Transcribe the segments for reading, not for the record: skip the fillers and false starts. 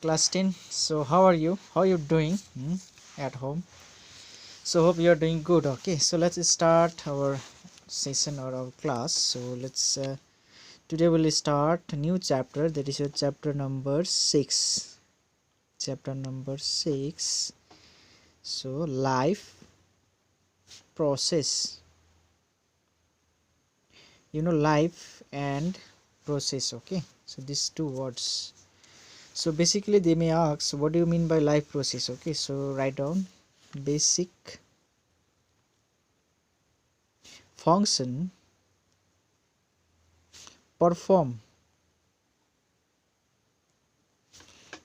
class 10. So how are you? How you doing at home? So hope you are doing good. Okay, so let's start our session or our class. So let's today we'll start a new chapter, that is your chapter number 6. Chapter number 6. So life process. Life and process. Okay, so these two words. So basically they may ask, what do you mean by life process? Okay, so write down basic function performed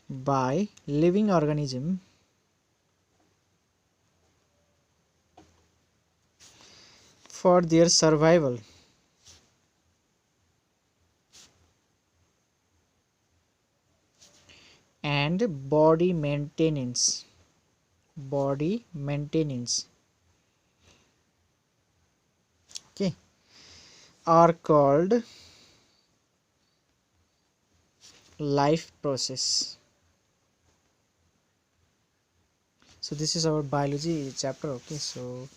by living organism for their survival and body maintenance, okay, are called life process. So this is our biology chapter. Okay, so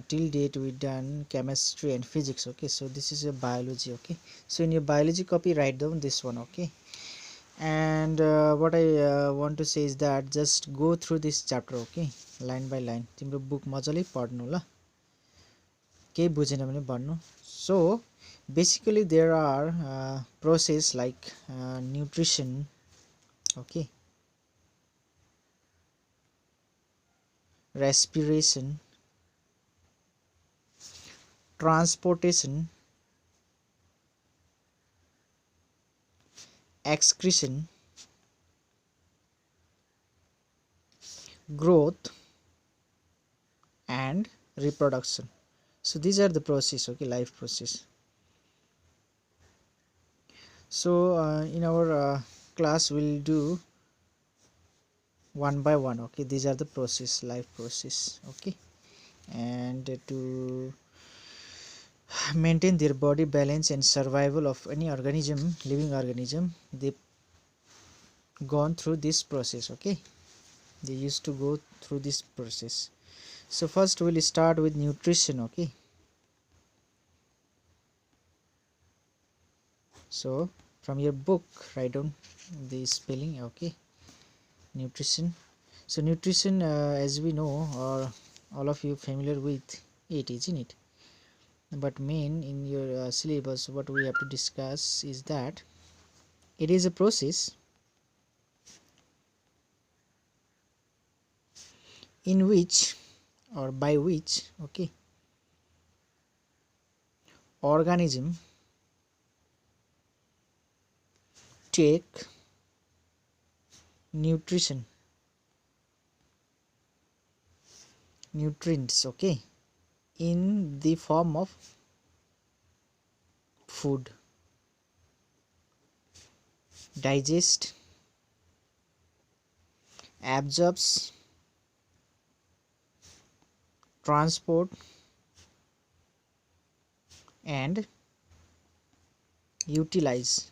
till date we done chemistry and physics. Okay, so this is a biology. Okay, so in your biology copy write down this one. Okay, and what I want to say is that just go through this chapter. Okay, line by line तिम्रो book मजाले पढ्नु ल, केही बुझेन भने भन्नु. So basically there are process like nutrition, okay, respiration, transportation, excretion, growth and reproduction. So these are the process, okay, life process. So in our class we'll do one by one. Okay, these are the process, life process. Okay, and to maintain their body balance and survival of any organism, living organism, they gone through this process. Okay, they used to go through this process. So first we'll start with nutrition. Okay, so from your book write down the spelling. Okay, nutrition. So nutrition, as we know, or all of you familiar with it, isn't it? But main in your syllabus what we have to discuss is that it is a process in which or by which, okay, organism take nutrients, okay, in the form of food, digest, absorbs, transport and utilize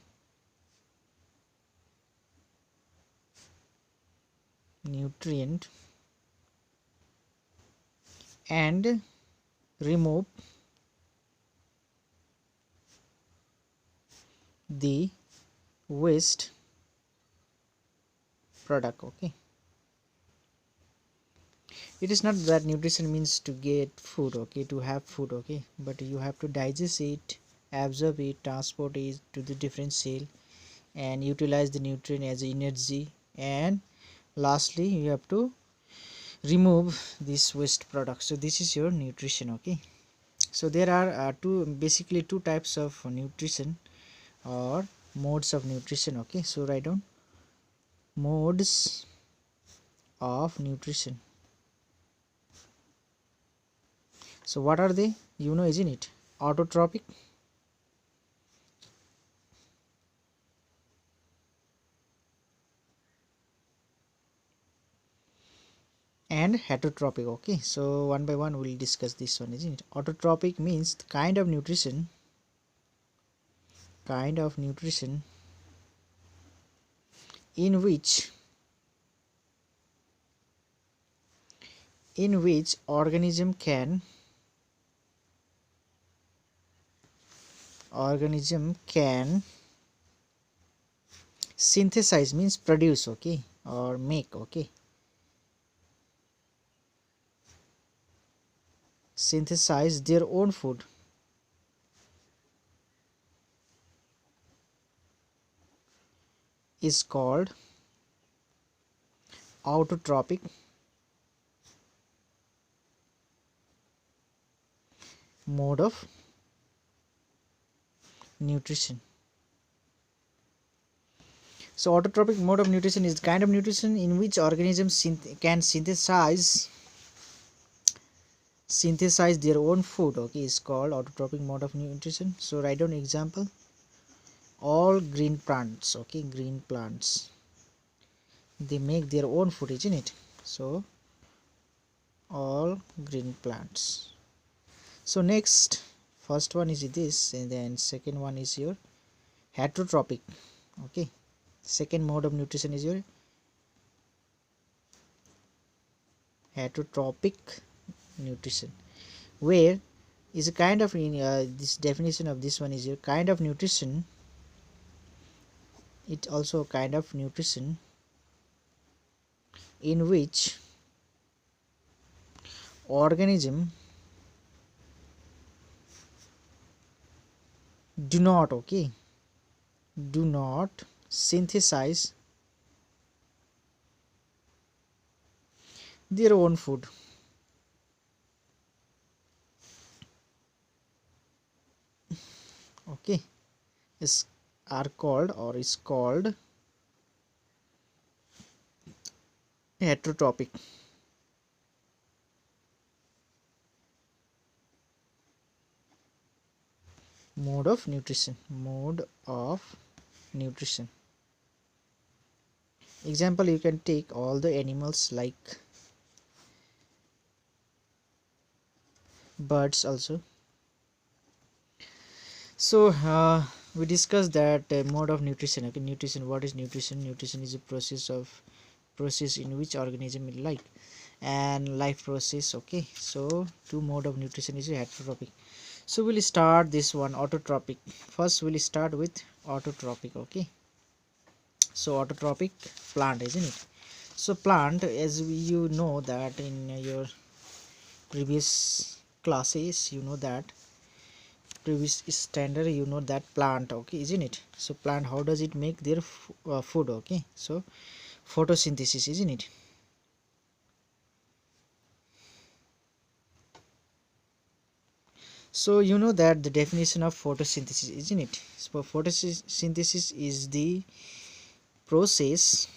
nutrient and remove the waste product. Okay, it is not that nutrition means to get food, okay, to have food, okay, but you have to digest it, absorb it, transport it to the different cell and utilize the nutrient as energy, and lastly you have to remove this waste product. So this is your nutrition. Okay, so there are basically two types of nutrition or modes of nutrition. Okay, so write down modes of nutrition. So what are they? Isn't it? Autotrophic, and heterotrophic. Okay, so one by one we'll discuss this one, isn't it? Autotrophic means the kind of nutrition in which organism can synthesize means produce, okay, or make, okay, synthesize their own food is called autotrophic mode of nutrition. So autotrophic mode of nutrition is the kind of nutrition in which organisms can synthesize their own food, okay, is called autotrophic mode of nutrition. So write down example: all green plants, okay, green plants, they make their own food, isn't it? So all green plants. So next, first one is this, and then second one is your heterotrophic, okay, second mode of nutrition is your heterotrophic nutrition, where is a kind of this definition of this one is your kind of nutrition, it also a kind of nutrition in which organism do not, okay, do not synthesize their own food, okay, is are called or is called heterotrophic. Mode of nutrition, mode of nutrition. Example, you can take all the animals like birds also. So we discussed that mode of nutrition, okay, nutrition, what is nutrition? Nutrition is a process in which organism is like and life process, okay. So two mode of nutrition is heterotrophic. So we'll start this one, autotrophic. First we'll start with autotrophic, okay. So autotrophic plant, isn't it? So plant, as you know that in your previous classes, you know that previous standard, you know that plant, okay, isn't it? So plant, how does it make their food, okay? So photosynthesis, isn't it? So you know that the definition of photosynthesis, isn't it? So photosynthesis is the process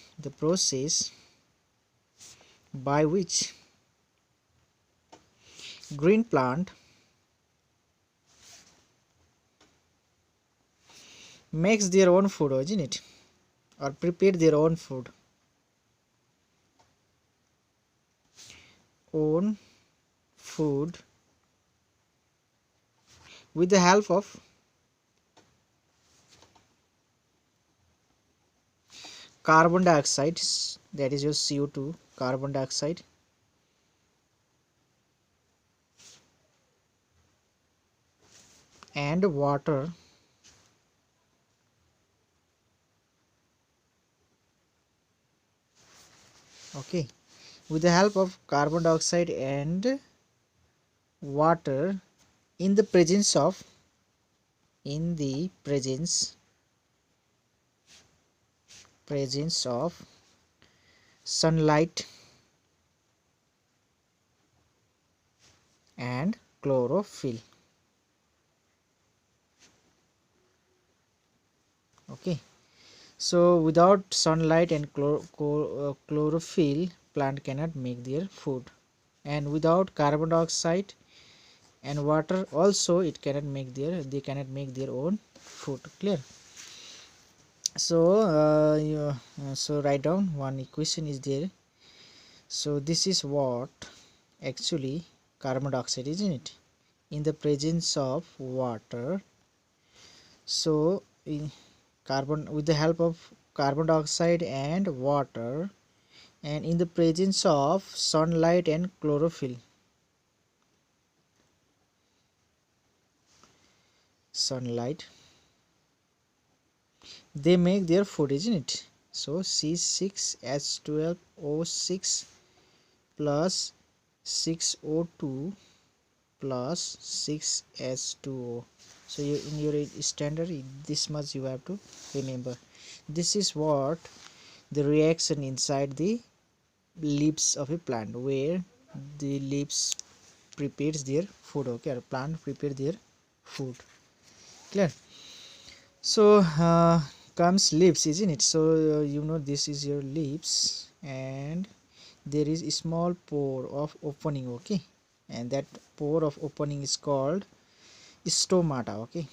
by which green plant makes their own food, isn't it, or prepare their own food, own food with the help of carbon dioxide, that is your CO2, carbon dioxide, and water, okay, with the help of carbon dioxide and water in the presence of sunlight and chlorophyll, okay. So without sunlight and chlorophyll, plant cannot make their food, and without carbon dioxide and water also they cannot make their own food. Clear? So so write down one equation is there. So this is what actually carbon dioxide, isn't it, in the presence of water. So in carbon, with the help of carbon dioxide and water, and in the presence of sunlight and chlorophyll. Sunlight, they make their food, isn't it? So C6H12O6 plus 6O2 plus 6H2O. So in your standard, this much you have to remember. This is what the reaction inside the leaves of a plant, where the leaves prepares their food, okay, or plant prepare their food. Clear? So comes leaves, isn't it? So this is your leaves, and there is a small pore of opening, okay, and that pore of opening is called stomata, okay.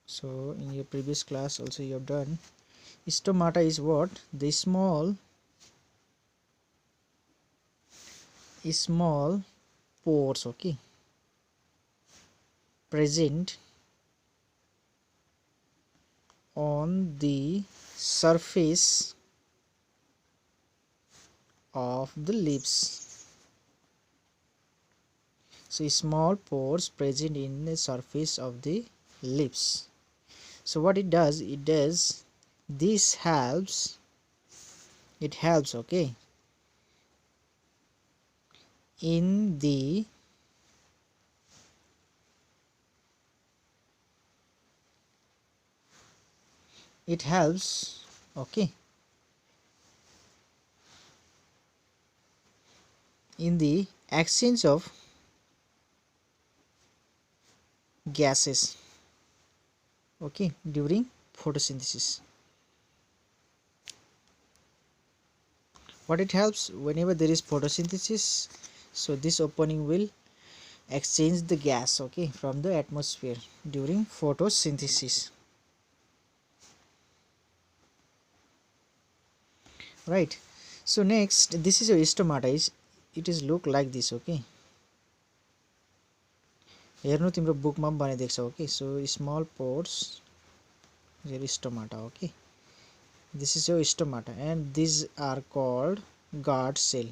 So in your previous class also you have done. Stomata is what? The small pores, okay, present on the surface of the leaves. So small pores present in the surface of the leaves. So what it does, this helps, okay, in the okay, in the exchange of gases, okay, during photosynthesis. What it helps, whenever there is photosynthesis, so this opening will exchange the gas, okay, from the atmosphere during photosynthesis, right? So next, this is your stomata. It is look like this, okay. हेर्नु तिम्रो बुकमा पनि बनाइदिएको छ, okay. So small pores, your stomata, okay. This is your stomata, and these are called guard cell.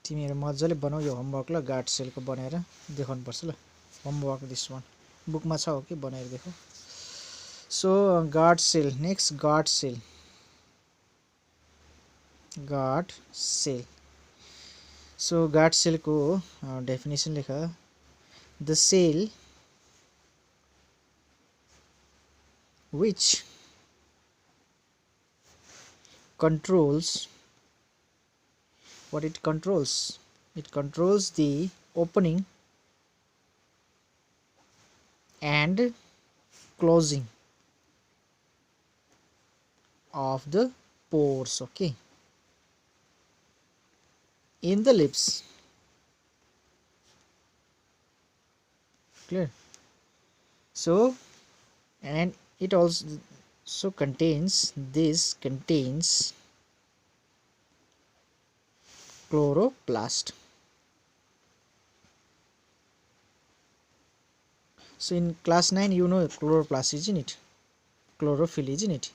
तिमीहरु मज्जाले बनाऊ यो homework ल, guard cell को बनाएर देखाउनु पर्छ ल. होमवर्क दिस वान बुकमा छ, ओके, बनाएर देखो. So guard cell. Next guard cell. So guard cell को डेफिनेसन लेख. The cell which controls, what it controls, it controls the opening and closing of the pores, okay, in the lips. Clear? So, and it also contains chloroplast. So in class 9 you know chloroplast, isn't it? Chlorophyll, isn't it?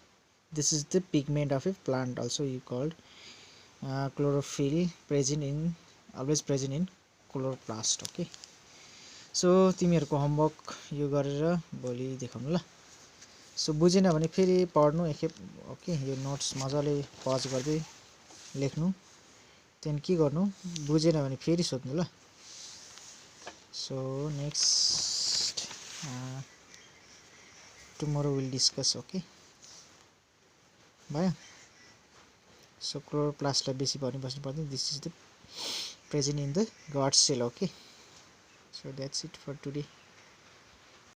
This is the pigment of a plant, also you called chlorophyll, always present in chloroplast, okay. So तिमीहरुको homework यो गरेर भोलि देखाउनु ल. सो बुझेन भने फेरि पढ्नु एकखेप, ओके. यो नोट्स मजाले पज गर्दै लेख्नु, त्यहाँदेखि के गर्नु, बुझेन भने फेरि सोध्नु ल. So next tomorrow we'll discuss, okay. भयो. So chloroplast लाई बेसी भनि बस्नु पर्दैन. This is the present in the guard cell, okay. So that's it for today.